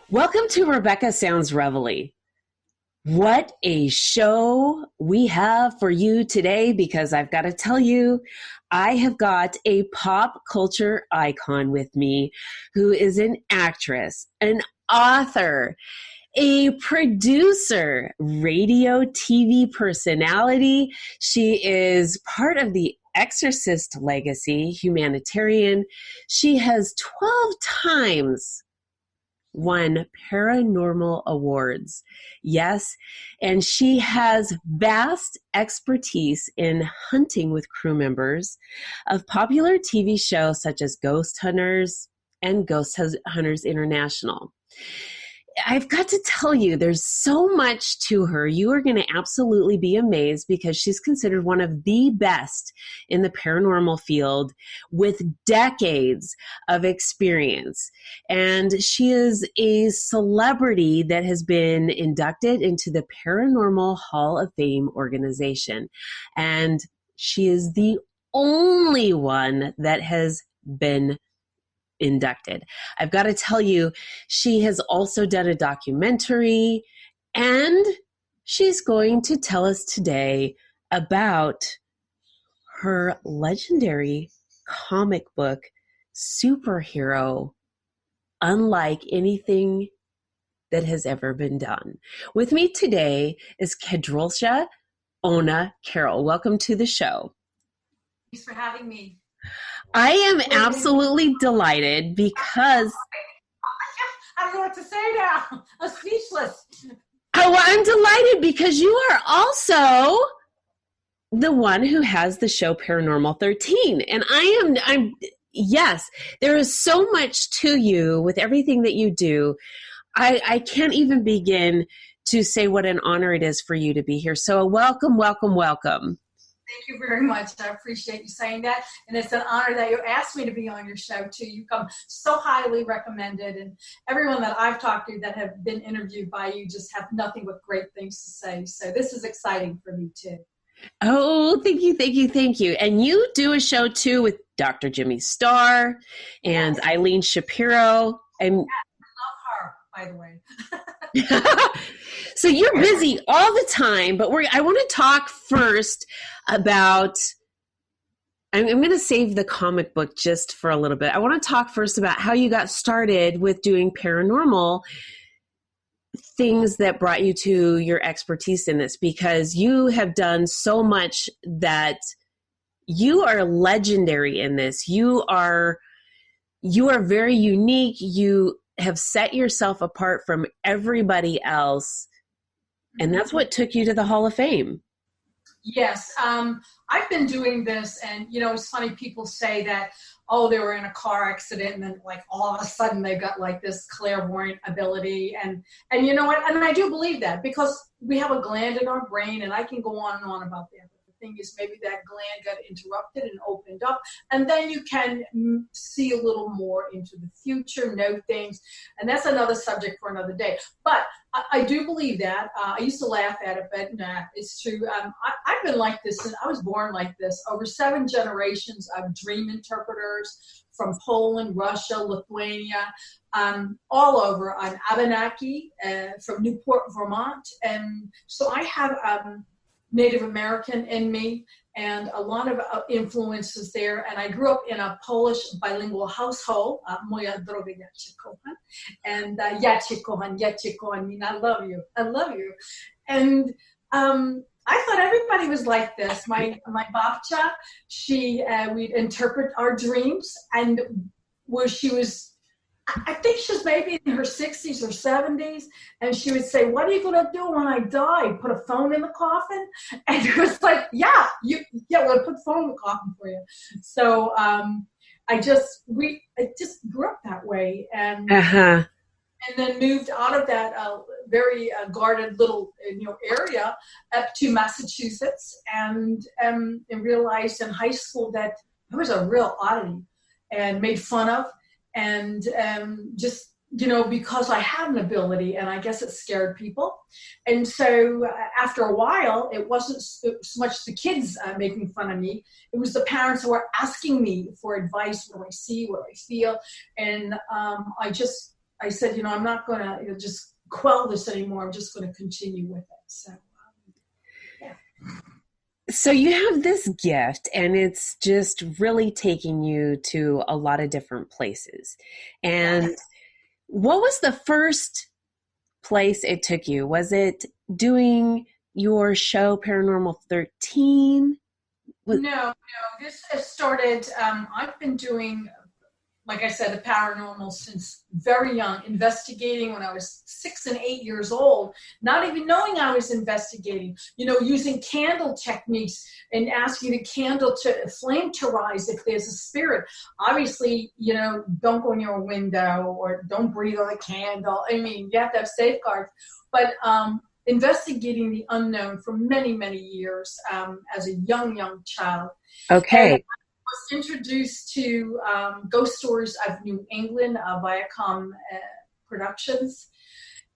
Welcome to Rebecca Sounds Reveille. What a show we have for you today, because I've got to tell you, I have got a pop culture icon with me who is an actress, an author, a producer, radio, TV personality. She is part of the Exorcist Legacy, humanitarian. She has 12 times won Paranormal Awards. Yes, and she has vast expertise in hunting with crew members of popular TV shows such as Ghost Hunters and Ghost Hunters International. I've got to tell you, there's so much to her. You are going to absolutely be amazed, because she's considered one of the best in the paranormal field with decades of experience. And she is a celebrity that has been inducted into the Paranormal Hall of Fame organization. And she is the only one that has been inducted. I've got to tell you, she has also done a documentary, and she's going to tell us today about her legendary comic book superhero, unlike anything that has ever been done. With me today is Kadrolsha Ona Carole. Welcome to the show. Thanks for having me. I am absolutely delighted because I don't know what to say now. I'm speechless. Oh, I'm delighted because you are also the one who has the show Paranormal 13. And yes, there is so much to you with everything that you do. I can't even begin to say what an honor it is for you to be here. So welcome, welcome, welcome. Thank you very much. I appreciate you saying that. And it's an honor that you asked me to be on your show, too. You come so highly recommended. And everyone that I've talked to that have been interviewed by you just have nothing but great things to say. So this is exciting for me, too. Oh, thank you, thank you, thank you. And you do a show, too, with Dr. Jimmy Starr and Eileen Shapiro. And I love her, by the way. So you're busy all the time, but I want to talk first about, I'm going to save the comic book just for a little bit. I want to talk first about how you got started with doing paranormal things that brought you to your expertise in this, because you have done so much that you are legendary in this. You are very unique. You have set yourself apart from everybody else. And that's what took you to the Hall of Fame. Yes. I've been doing this, and, it's funny, people say that, they were in a car accident, and then, all of a sudden they've got, this clairvoyant ability. And you know what? And I do believe that, because we have a gland in our brain, and I can go on and on about that. Thing is, maybe that gland got interrupted and opened up, and then you can see a little more into the future, know things, and that's another subject for another day. But I do believe that. I used to laugh at it, but nah, it's true. I've been like this, and I was born like this. Over 7 generations of dream interpreters from Poland, Russia, Lithuania, all over on Abenaki, from Newport, Vermont, and so I have Native American in me, and a lot of influences there. And I grew up in a Polish bilingual household. Moja droga jacie kocham. And jacie kocham, mean I love you. I love you. And I thought everybody was like this. My babcia, we'd interpret our dreams, and where she was, I think she was maybe in her 60s or 70s, and she would say, "What are you going to do when I die? Put a phone in the coffin?" And it was like, we'll put the phone in the coffin for you. So I just grew up that way, and then moved out of that very guarded little area up to Massachusetts, and realized in high school that I was a real oddity and made fun of. And just because I had an ability, and I guess it scared people. And so after a while, it wasn't so much the kids making fun of me. It was the parents who were asking me for advice. What do I see? What do I feel? And I said, I'm not going to just quell this anymore. I'm just going to continue with it. So, yeah. So you have this gift, and it's just really taking you to a lot of different places. And what was the first place it took you? Was it doing your show Paranormal 13? No. This has started, I've been doing, like I said, the paranormal since very young, investigating when I was 6 and 8 years old, not even knowing I was investigating, using candle techniques and asking the candle to flame to rise if there's a spirit. Obviously, don't go near a window or don't breathe on a candle. I mean, you have to have safeguards. But investigating the unknown for many, many years as a young child. Okay. And was introduced to Ghost Stories of New England, Viacom Productions,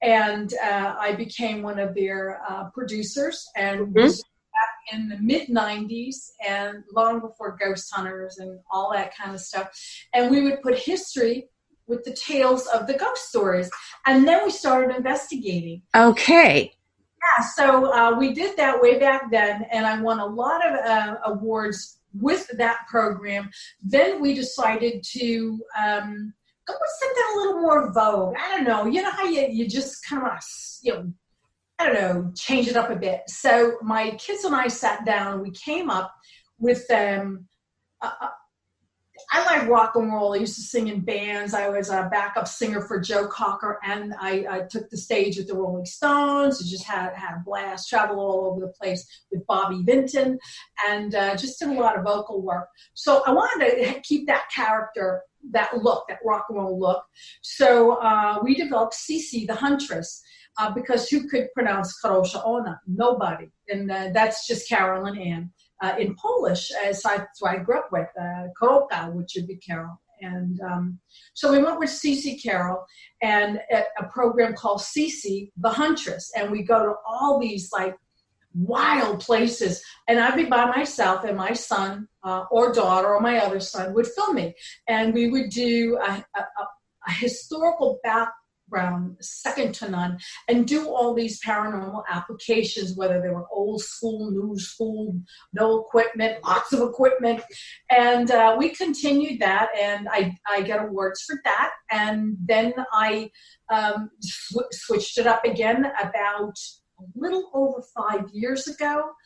and I became one of their producers, and was back in the mid-90s and long before Ghost Hunters and all that kind of stuff. And we would put history with the tales of the ghost stories, and then we started investigating. Okay. Yeah, so we did that way back then, and I won a lot of awards with that program. Then we decided to go with something a little more vogue. I don't know. You know how you just kind of, change it up a bit. So my kids and I sat down and we came up with I like rock and roll. I used to sing in bands. I was a backup singer for Joe Cocker, and I took the stage with the Rolling Stones. I just had a blast, traveled all over the place with Bobby Vinton, and just did a lot of vocal work. So I wanted to keep that character, that look, that rock and roll look. So we developed Cece the Huntress, because who could pronounce Kadrolsha Ona? Nobody. And that's just Carol and Ann. In Polish, as I grew up with, Karolka, which would be Carol. And so we went with Cece Carol and a program called Cece the Huntress. And we go to all these like wild places. And I'd be by myself, and my son or daughter or my other son would film me. And we would do a historical background, second to none, and do all these paranormal applications, whether they were old school, new school, no equipment, lots of equipment. And we continued that, and I get awards for that. And then I switched it up again about a little over 5 years ago.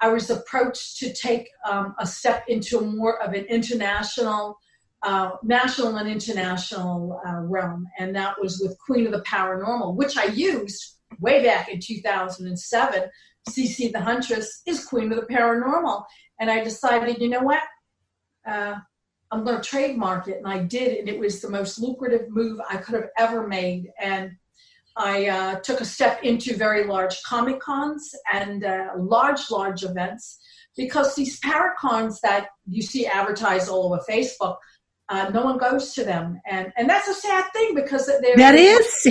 I was approached to take a step into more of an international national and international realm, and that was with Queen of the Paranormal, which I used way back in 2007. Cece the Huntress is Queen of the Paranormal, and I decided, you know what, I'm going to trademark it, and I did, and it was the most lucrative move I could have ever made. And I took a step into very large Comic Cons and large events, because these Paracons that you see advertised all over Facebook, no one goes to them, and that's a sad thing, because it's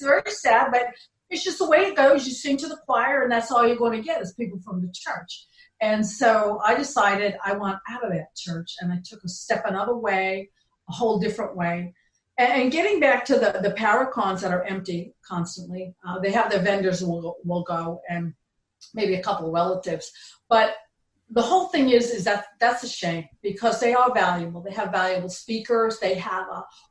very sad, but it's just the way it goes. You sing to the choir, and that's all you're going to get is people from the church. And so I decided I want out of that church, and I took a step another way, a whole different way. And getting back to the Paracons that are empty constantly, they have their vendors who will go, and maybe a couple of relatives, but the whole thing is that that's a shame, because they are valuable. They have valuable speakers. They have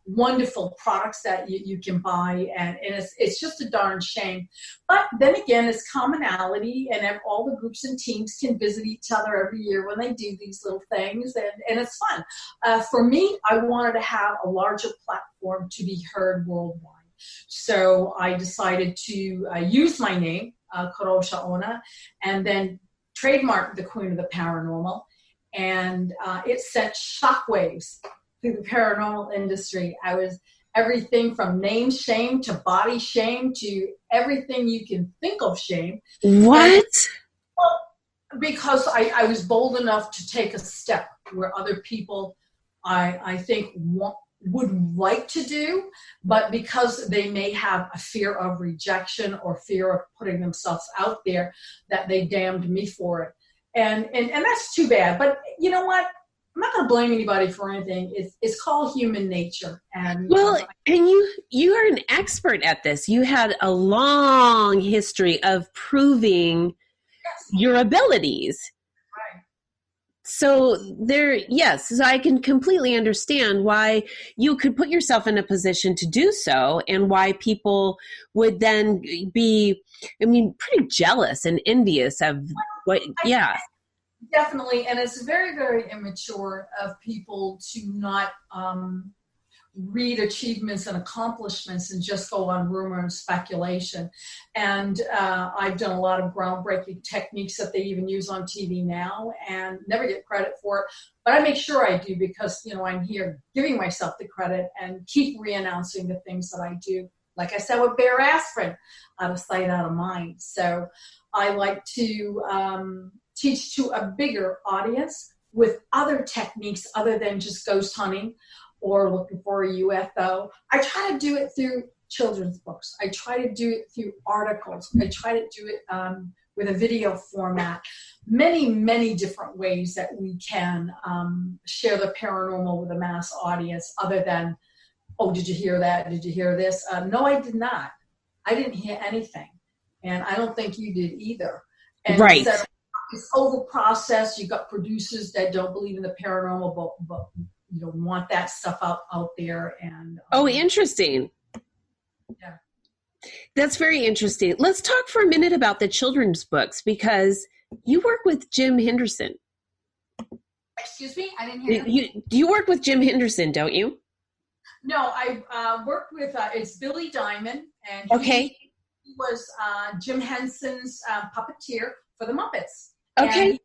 wonderful products that you can buy, and it's just a darn shame. But then again, it's commonality, and all the groups and teams can visit each other every year when they do these little things, and it's fun. For me, I wanted to have a larger platform to be heard worldwide. So I decided to use my name, Kadrolsha Ona, and then trademarked the Queen of the Paranormal, and it sent shockwaves through the paranormal industry. I was everything from name shame to body shame to everything you can think of shame. What? Because I was bold enough to take a step where other people, I think, would like to do, but because they may have a fear of rejection or fear of putting themselves out there, that they damned me for it. And that's too bad. But you know what? I'm not going to blame anybody for anything. It's called human nature. And and you are an expert at this. You had a long history of proving your abilities. Right. So so I can completely understand why you could put yourself in a position to do so, and why people would then be, pretty jealous and envious of what, Definitely, and it's very, very immature of people to not read achievements and accomplishments and just go on rumor and speculation. And I've done a lot of groundbreaking techniques that they even use on TV now and never get credit for it. But I make sure I do, because, I'm here giving myself the credit and keep re-announcing the things that I do. Like I said with Bear Aspirin, out of sight, out of mind. So I like to teach to a bigger audience with other techniques other than just ghost hunting or looking for a UFO. I try to do it through children's books. I try to do it through articles. I try to do it with a video format. Many, many different ways that we can share the paranormal with a mass audience other than, oh, did you hear that? Did you hear this? No, I did not. I didn't hear anything. And I don't think you did either. And right. So it's over-processed. You've got producers that don't believe in the paranormal, but you don't want that stuff out there. And interesting. Yeah. That's very interesting. Let's talk for a minute about the children's books, because you work with Jim Henderson. Excuse me? I didn't hear you. You work with Jim Henderson, don't you? No, I worked with, it's Billy Diamond, and he was Jim Henson's puppeteer for the Muppets. Okay.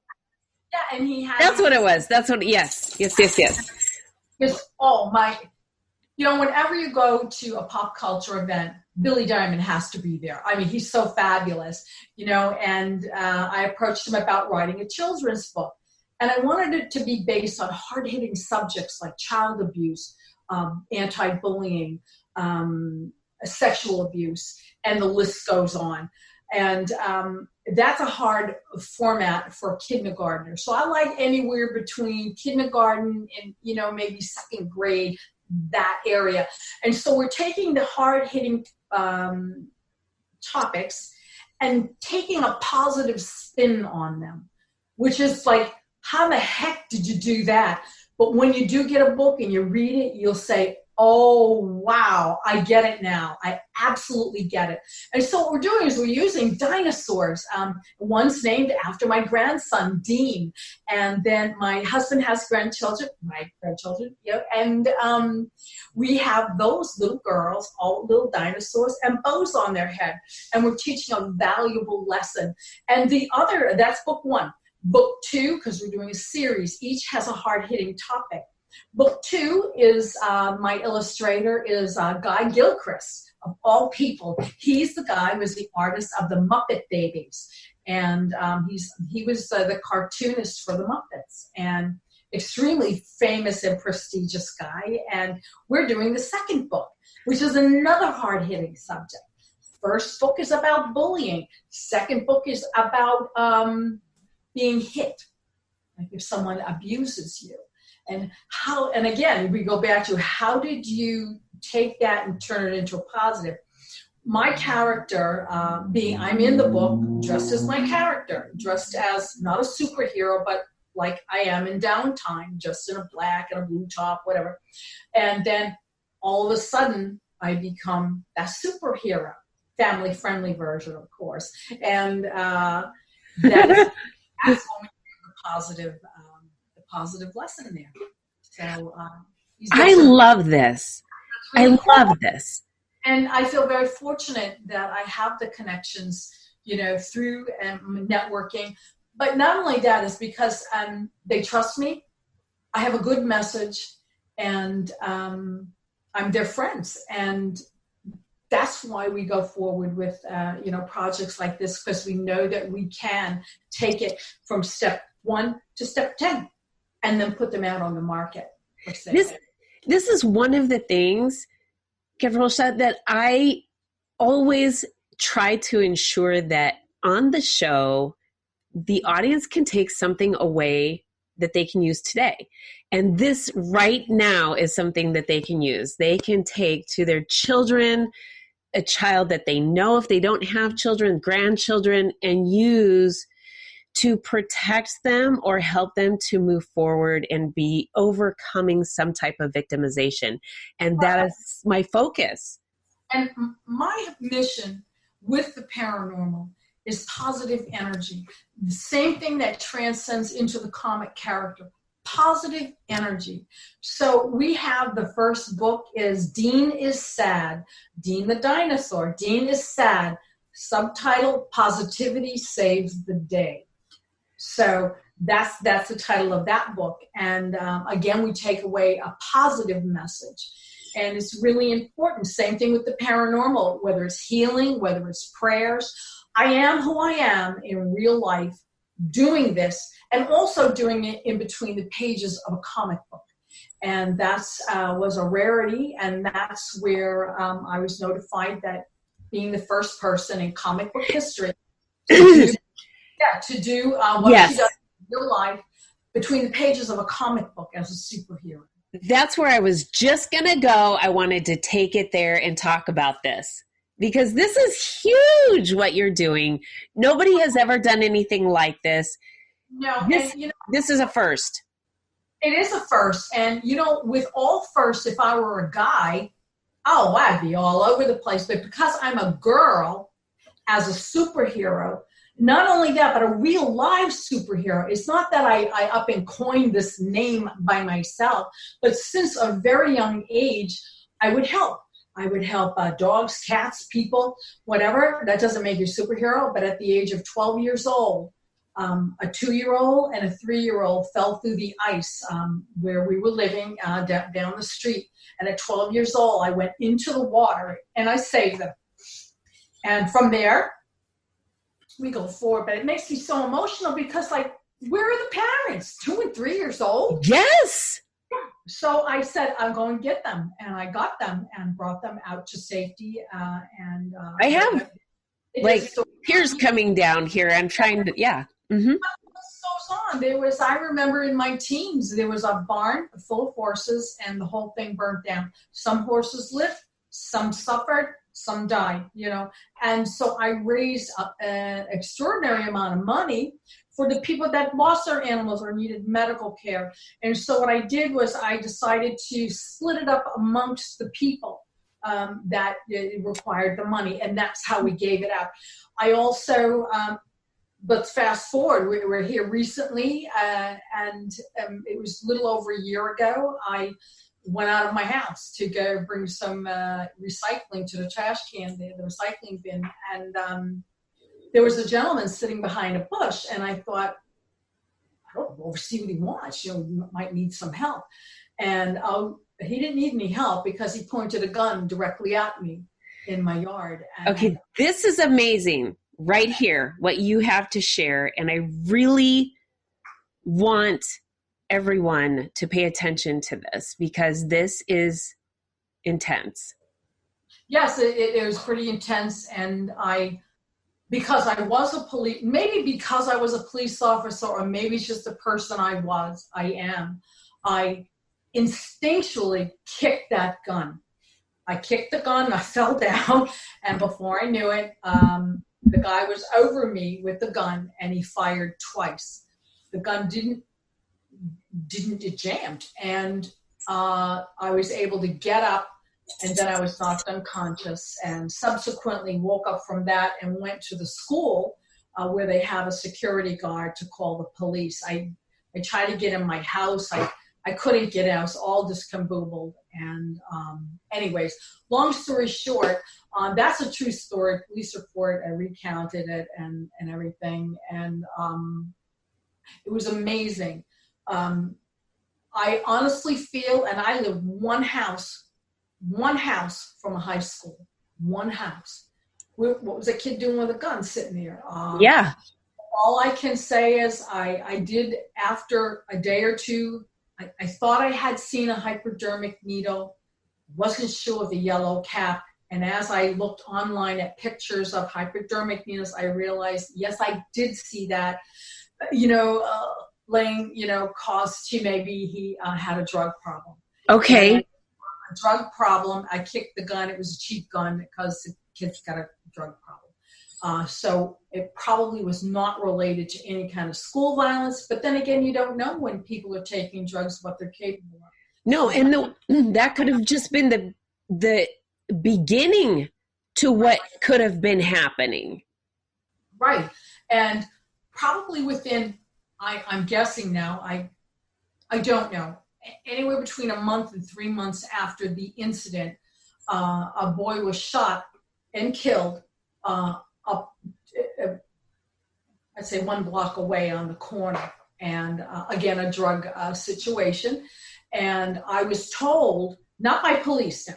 And he had... That's what it was. That's what, yes. Because, whenever you go to a pop culture event, Billy Diamond has to be there. He's so fabulous, and I approached him about writing a children's book. And I wanted it to be based on hard-hitting subjects like child abuse, anti-bullying, sexual abuse, and the list goes on. And that's a hard format for kindergartners. So I like anywhere between kindergarten and, maybe second grade, that area. And so we're taking the hard-hitting topics and taking a positive spin on them, which is like, how the heck did you do that? But when you do get a book and you read it, you'll say, oh, wow, I get it now. I absolutely get it. And so what we're doing is we're using dinosaurs. One's named after my grandson, Dean. And then my husband has my grandchildren, and we have those little girls, all little dinosaurs, and bows on their head. And we're teaching a valuable lesson. And that's book one. Book two, because we're doing a series, each has a hard-hitting topic. Book two is my illustrator is Guy Gilchrist, of all people. He's the guy who was the artist of the Muppet Babies, and he was the cartoonist for the Muppets, and extremely famous and prestigious guy. And we're doing the second book, which is another hard-hitting subject. First book is about bullying. Second book is about being hit, like if someone abuses you. And again, we go back to how did you take that and turn it into a positive? My character, I'm in the book dressed as my character, dressed as not a superhero, but like I am in Downtime, just in a black and a blue top, whatever. And then all of a sudden, I become that superhero, family-friendly version, of course. And that's when we get the positive lesson there. So I love this. Really cool. Love this. And I feel very fortunate that I have the connections, through networking. But not only that is because they trust me. I have a good message, and I'm their friends. And that's why we go forward with, projects like this, because we know that we can take it from step 1 to step 10 and then put them out on the market. this is one of the things, Kadrolsha, that I always try to ensure that on the show, the audience can take something away that they can use today. And this right now is something that they can use. They can take to their children, a child that they know if they don't have children, grandchildren, and use to protect them or help them to move forward and be overcoming some type of victimization. And that is my focus. And my mission with the paranormal is positive energy. The same thing that transcends into the comic character, positive energy. So we have the first book is Dean is Sad, Dean the Dinosaur. Dean is sad. Subtitle, Positivity Saves the Day. So that's the title of that book. And again, we take away a positive message. And it's really important. Same thing with the paranormal, whether it's healing, whether it's prayers. I am who I am in real life doing this, and also doing it in between the pages of a comic book. And that's was a rarity, and that's where I was notified that being the first person in comic book history to do what yes. she does in real life between the pages of a comic book as a superhero. That's where I was just going to go. I wanted to take it there and talk about this because this is huge what you're doing. Nobody has ever done anything like this. No, this is a first. It is a first. And, with all firsts, if I were a guy, I'd be all over the place. But because I'm a girl as a superhero, not only that, but a real live superhero. It's not that I up and coined this name by myself, but since a very young age, I would help. I would help dogs, cats, people, whatever. That doesn't make you a superhero, but at the age of 12 years old, a 2-year-old and a 3-year-old fell through the ice where we were living down the street. And at 12 years old, I went into the water and I saved them. And from there, we go forward, but it makes me so emotional because, where are the parents? 2 and 3 years old? Yes. So I said, I'm going to get them. And I got them and brought them out to safety. I have, tears coming down here. I'm trying to, yeah. Mm-hmm. What goes on? I remember in my teens, there was a barn full of horses and the whole thing burnt down. Some horses lived, some suffered, some died, and so I raised an extraordinary amount of money for the people that lost their animals or needed medical care. And so what I did was I decided to split it up amongst the people that required the money, and that's how we gave it out. I also, let's fast forward, we were here recently, and it was a little over a year ago, I went out of my house to go bring some recycling to the trash can, the recycling bin. And there was a gentleman sitting behind a bush. And I thought, I don't know, see what he wants. You might need some help. And he didn't need any help because he pointed a gun directly at me in my yard. And okay, this is amazing right here, what you have to share. And I really want everyone to pay attention to this because this is intense. Yes, it was pretty intense. And because I was a police officer, or maybe it's just the person I am, I instinctually kicked that gun. I kicked the gun, I fell down, and before I knew it, the guy was over me with the gun and he fired twice. The gun it jammed, and I was able to get up, and then I was knocked unconscious, and subsequently woke up from that and went to the school where they have a security guard to call the police. I tried to get in my house. I couldn't get out. I was all discombobulated. And anyways, long story short, that's a true story. Police report, I recounted it and everything. And it was amazing. I honestly feel, and I live one house from a high school, one house. What was a kid doing with a gun sitting there? Yeah. All I can say is I did, after a day or two I thought I had seen a hypodermic needle, wasn't sure of the yellow cap. And as I looked online at pictures of hypodermic needles, I realized, yes, I did see that, laying, caused to maybe he had a drug problem. Okay. And a drug problem. I kicked the gun. It was a cheap gun because the kid's got a drug problem. So it probably was not related to any kind of school violence. But then again, you don't know when people are taking drugs, what they're capable of. No, and that could have just been the beginning to what could have been happening. Right. And probably within, I'm guessing now, I don't know, anywhere between a month and 3 months after the incident, a boy was shot and killed up, I'd say 1 block away on the corner. And again, a drug situation. And I was told, not by police now,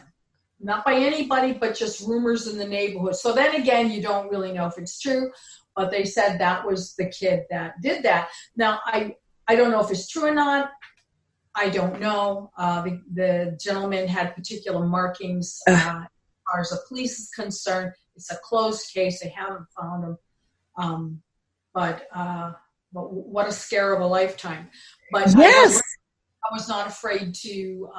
not by anybody, but just rumors in the neighborhood. So then again, you don't really know if it's true, but they said that was the kid that did that. Now, I don't know if it's true or not. I don't know. The gentleman had particular markings as far as the police is concerned. It's a closed case. They haven't found him. But what a scare of a lifetime. But yes. I was not afraid to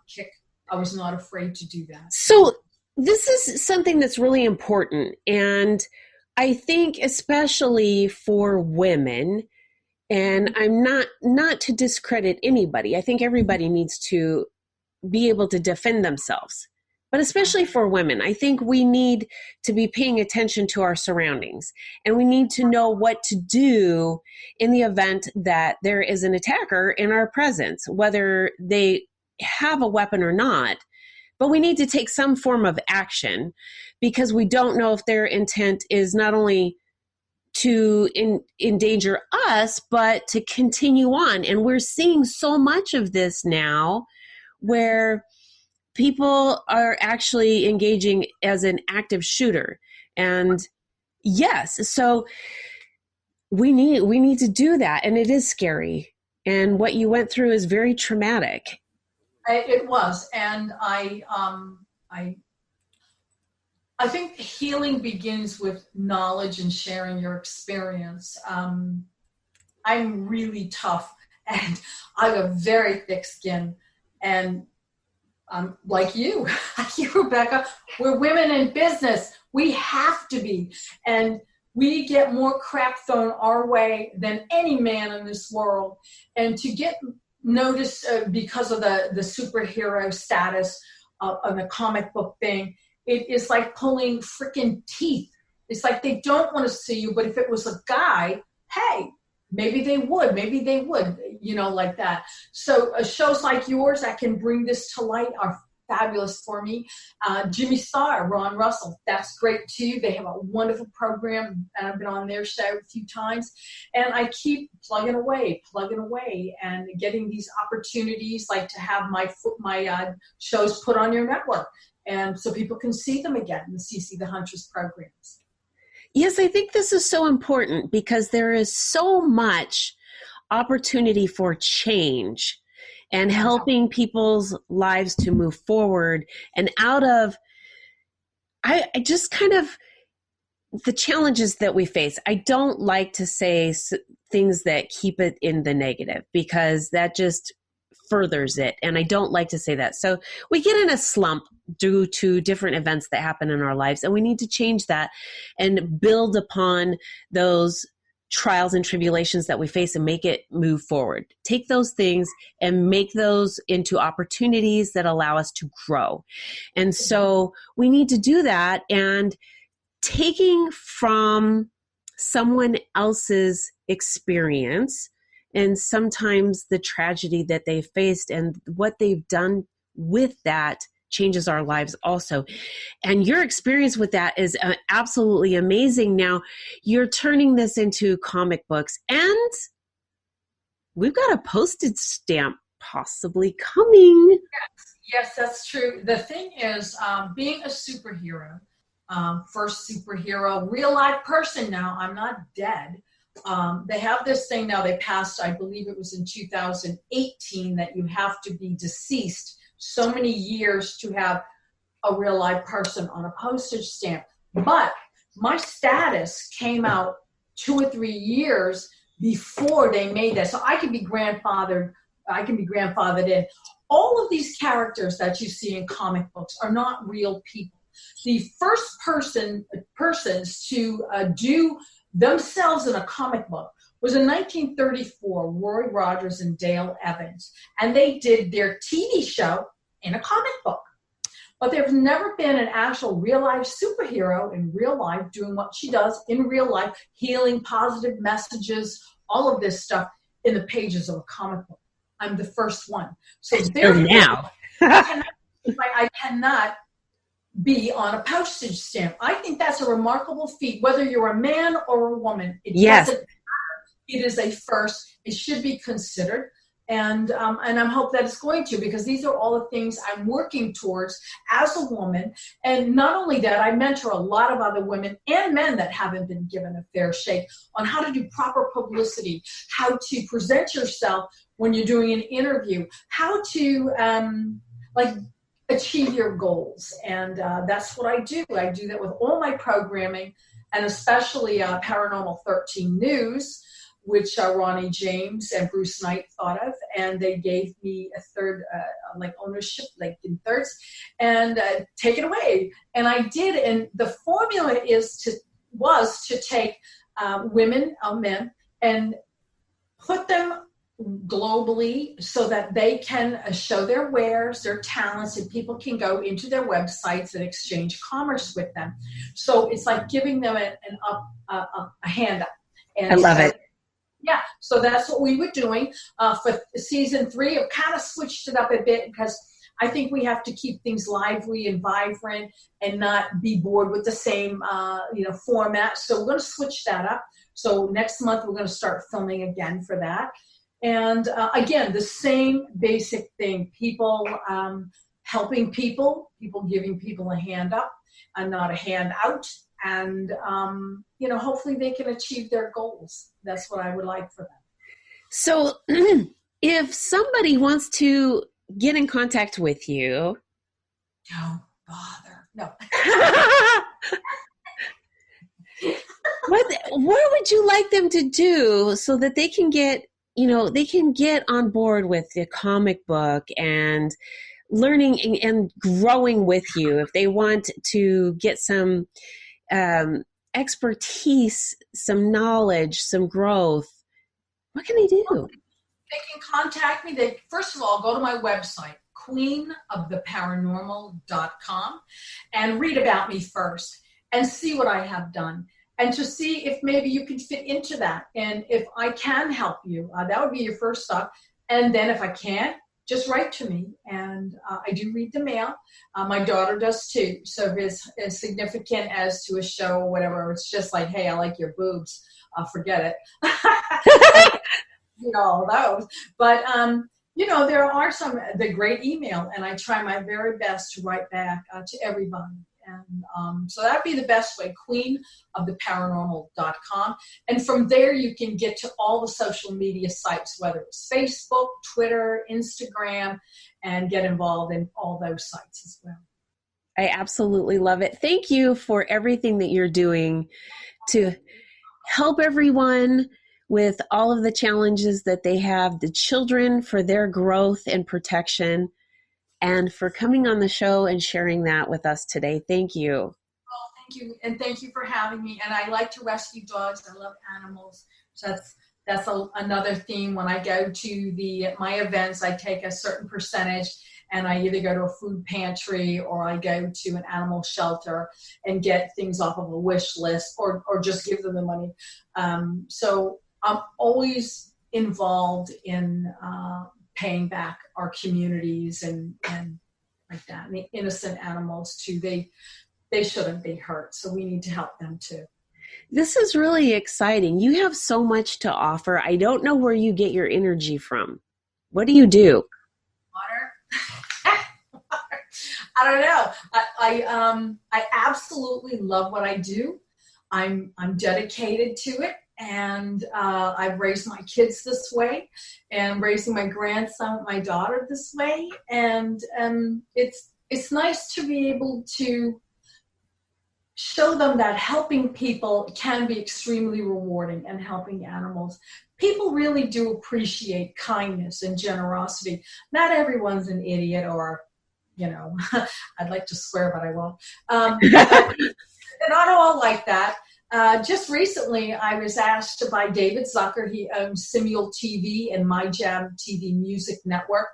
kick. I was not afraid to do that. So this is something that's really important. And I think especially for women, and I'm not to discredit anybody. I think everybody needs to be able to defend themselves. But especially for women, I think we need to be paying attention to our surroundings, and we need to know what to do in the event that there is an attacker in our presence, whether they have a weapon or not. But we need to take some form of action, because we don't know if their intent is not only to endanger us, but to continue on. And we're seeing so much of this now where people are actually engaging as an active shooter. And yes, so we need to do that. And it is scary. And what you went through is very traumatic. It was. And I think healing begins with knowledge and sharing your experience. I'm really tough, and I have a very thick skin. And like you, Rebecca, we're women in business. We have to be. And we get more crap thrown our way than any man in this world. And to get noticed because of the superhero status of the comic book thing, it is like pulling freaking teeth. It's like they don't want to see you, but if it was a guy, hey, maybe they would, like that. So shows like yours that can bring this to light are fabulous for me. Jimmy Starr, Ron Russell, that's great too. They have a wonderful program, and I've been on their show a few times. And I keep plugging away, and getting these opportunities, like to have my shows put on your network, and so people can see them again in the CC the Huntress programs. Yes, I think this is so important, because there is so much opportunity for change and helping people's lives to move forward and out of, I just kind of, the challenges that we face. I don't like to say things that keep it in the negative, because that just furthers it. And I don't like to say that. So we get in a slump due to different events that happen in our lives, and we need to change that and build upon those trials and tribulations that we face and make it move forward. Take those things and make those into opportunities that allow us to grow. And so we need to do that, and taking from someone else's experience and sometimes the tragedy that they faced and what they've done with that changes our lives also. And your experience with that is absolutely amazing. Now you're turning this into comic books, and we've got a postage stamp possibly coming. Yes, that's true. The thing is, being a superhero, first superhero, real life person now, I'm not dead. They have this thing now, they passed, I believe it was in 2018, that you have to be deceased so many years to have a real live person on a postage stamp. But my status came out 2 or 3 years before they made that. So I can be grandfathered in. All of these characters that you see in comic books are not real people. The first persons to do themselves in a comic book was in 1934, Roy Rogers and Dale Evans. And they did their TV show in a comic book. But there's never been an actual real-life superhero in real life doing what she does in real life, healing, positive messages, all of this stuff in the pages of a comic book. I'm the first one. So now I cannot be on a postage stamp. I think that's a remarkable feat, whether you're a man or a woman. It doesn't matter. It is a first. It should be considered. And I hope that it's going to, because these are all the things I'm working towards as a woman. And not only that, I mentor a lot of other women and men that haven't been given a fair shake on how to do proper publicity, how to present yourself when you're doing an interview, how to achieve your goals. And that's what I do. I do that with all my programming, and especially Paranormal 13 News, which Ronnie James and Bruce Knight thought of, and they gave me a third, ownership, like in thirds, and take it away. And I did, and the formula was to take women, men, and put them globally so that they can show their wares, their talents, and people can go into their websites and exchange commerce with them. So it's like giving them a hand up. And I love it. Yeah, so that's what we were doing for season 3. I've kind of switched it up a bit because I think we have to keep things lively and vibrant and not be bored with the same, format. So we're going to switch that up. So next month we're going to start filming again for that. And again, the same basic thing: people helping people giving people a hand up and not a hand out. And, hopefully they can achieve their goals. That's what I would like for them. So if somebody wants to get in contact with you. Don't bother. No. What would you like them to do so that they can get on board with the comic book and learning and growing with you? If they want to get some expertise, some knowledge, some growth, what can they do? They can contact me. They first of all go to my website, queenoftheparanormal.com, and read about me first and see what I have done, and to see if maybe you can fit into that, and if I can help you. That would be your first stop. And then if I can't, just write to me, and I do read the mail. My daughter does too. So if it's as significant as to a show or whatever, it's just like, hey, I like your boobs. Forget it. All those. But, there are the great email, and I try my very best to write back to everybody. And so that'd be the best way, queenoftheparanormal.com. And from there, you can get to all the social media sites, whether it's Facebook, Twitter, Instagram, and get involved in all those sites as well. I absolutely love it. Thank you for everything that you're doing to help everyone with all of the challenges that they have, the children for their growth and protection, and for coming on the show and sharing that with us today. Thank you. Oh, thank you. And thank you for having me. And I like to rescue dogs. I love animals. So that's another theme. When I go to my events, I take a certain percentage, and I either go to a food pantry or I go to an animal shelter and get things off of a wish list, or just give them the money. So I'm always involved in paying back our communities and like that. And the innocent animals too, they shouldn't be hurt. So we need to help them too. This is really exciting. You have so much to offer. I don't know where you get your energy from. What do you do? Water. I don't know. I absolutely love what I do. I'm dedicated to it. And I've raised my kids this way, and raising my grandson, my daughter, this way. And it's nice to be able to show them that helping people can be extremely rewarding, and helping animals. People really do appreciate kindness and generosity. Not everyone's an idiot, or, I'd like to swear, but I won't. They're not all like that. Just recently, I was asked by David Zucker, he owns Simul TV and My Jam TV Music Network,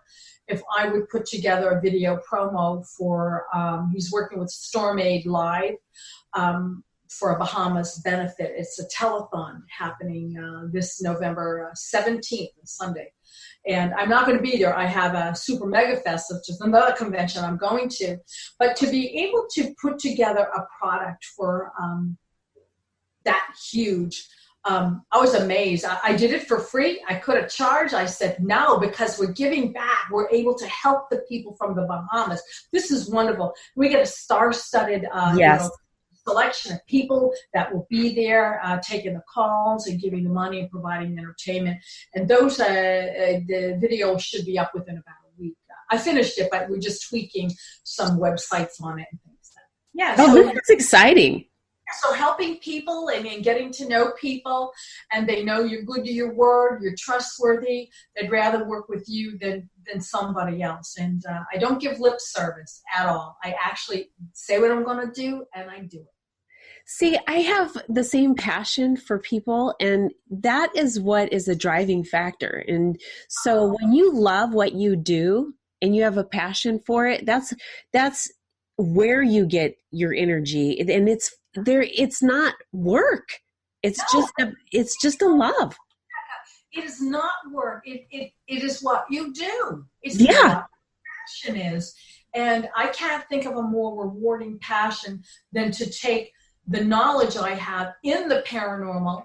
if I would put together a video promo for, he's working with Storm Aid Live for a Bahamas benefit. It's a telethon happening this November 17th, Sunday. And I'm not going to be there. I have a Super Mega Fest, which is another convention I'm going to. But to be able to put together a product for that huge, I was amazed. I did it for free. I could have charged. I said no, because we're giving back. We're able to help the people from the Bahamas. This is wonderful. We get a star-studded selection of people that will be there, taking the calls and giving the money and providing entertainment. And those, the video should be up within about a week. I finished it, but we're just tweaking some websites on it and things. That's exciting. So helping people and getting to know people, and they know you're good to your word, you're trustworthy. They'd rather work with you than somebody else. And I don't give lip service at all. I actually say what I'm going to do, and I do it. See, I have the same passion for people, and that is what is a driving factor. And so when you love what you do and you have a passion for it, that's where you get your energy. And it's not work. It's just a love. It is not work. It is what you do. It's what passion is. And I can't think of a more rewarding passion than to take the knowledge I have in the paranormal,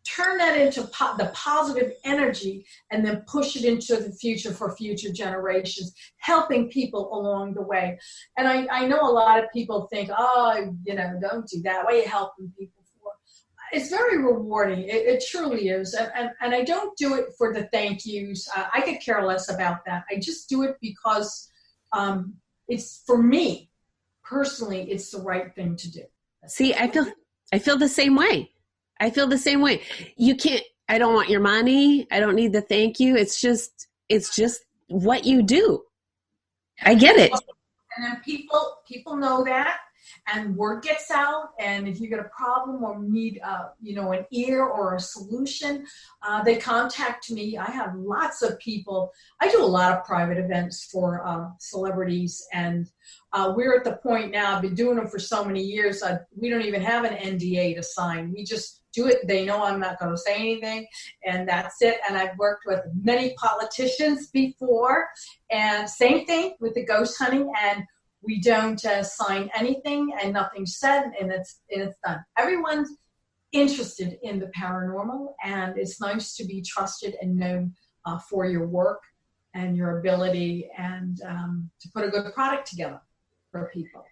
turn that into the positive energy, and then push it into the future for future generations, helping people along the way. And I know a lot of people think, don't do that. Why are you helping people for? It's very rewarding. It truly is. And I don't do it for the thank yous. I could care less about that. I just do it because it's, for me, personally, it's the right thing to do. See, I feel the same way. I don't want your money. I don't need the thank you. It's just what you do. I get it. And then people know that, and word gets out. And if you get a problem or need, an ear or a solution, they contact me. I have lots of people. I do a lot of private events for celebrities, and we're at the point now, I've been doing them for so many years, we don't even have an NDA to sign. We just do it. They know I'm not going to say anything, and that's it. And I've worked with many politicians before, and same thing with the ghost hunting, and we don't sign anything, and nothing's said, and it's done. Everyone's interested in the paranormal, and it's nice to be trusted and known for your work and your ability, and to put a good product together for people.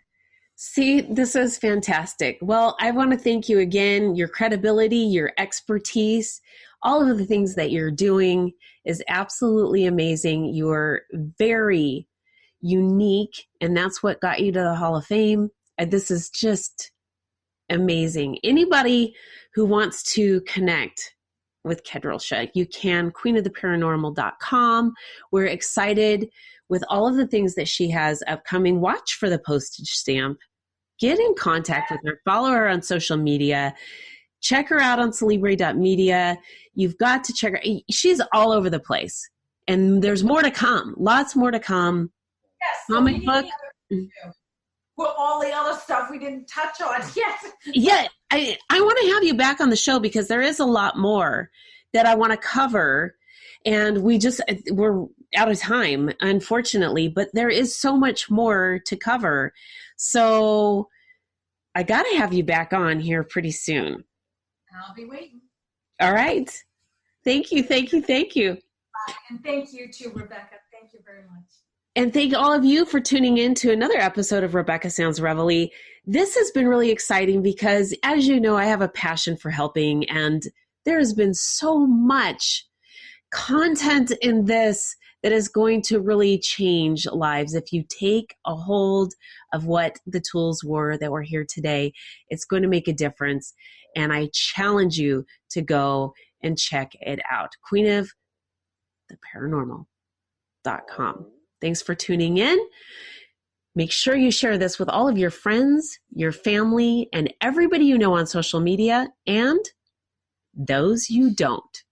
See, this is fantastic. Well, I want to thank you again. Your credibility, your expertise, all of the things that you're doing is absolutely amazing. You're very unique, and that's what got you to the Hall of Fame. And this is just amazing. Anybody who wants to connect with Kadrolsha, you can, queenoftheparanormal.com. We're excited with all of the things that she has upcoming. Watch for the postage stamp. Get in contact with her. Follow her on social media. Check her out on celebre.media. You've got to check her. She's all over the place. And there's more to come. Lots more to come. Yes. Comic book. Well, all the other stuff we didn't touch on. Yes. Yeah. I want to have you back on the show because there is a lot more that I want to cover. And we're out of time, unfortunately, but there is so much more to cover. So I got to have you back on here pretty soon. I'll be waiting. All right. Thank you. Thank you. Thank you. And thank you too, Rebecca. Thank you very much. And thank all of you for tuning in to another episode of Rebecca Sounds Reveille. This has been really exciting because, as you know, I have a passion for helping, and There has been so much content in this that is going to really change lives. If you take a hold of what the tools were that were here today, it's going to make a difference. And I challenge you to go and check it out. queenoftheparanormal.com. Thanks for tuning in. Make sure you share this with all of your friends, your family, and everybody you know on social media, and those you don't.